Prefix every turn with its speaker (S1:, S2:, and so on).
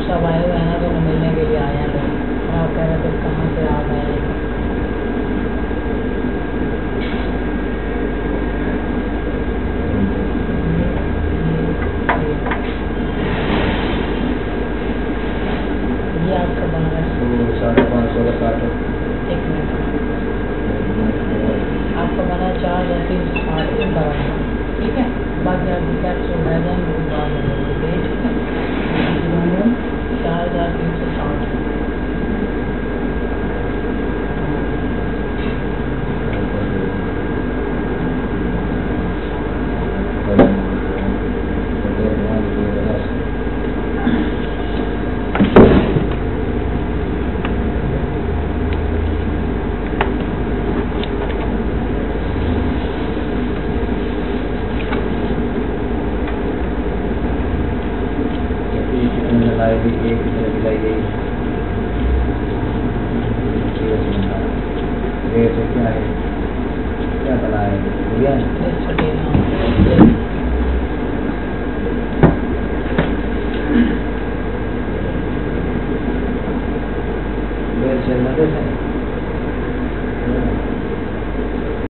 S1: सब आए हुए हैं ना, तो मिलने के लिए आए हैं लोग। आप कह रहे थे कहाँ से आ गए हैं। ये आपका बना है
S2: 550 का काटो।
S1: 1 मिनट। आपका बना 4,360 का, ठीक है। बाकी आपकी कैप्सूल रह जाएंगे, वो बाद में मिलेंगे, ठीक है। 4,360।
S2: एक दिलाई गई क्या है, क्या बना है,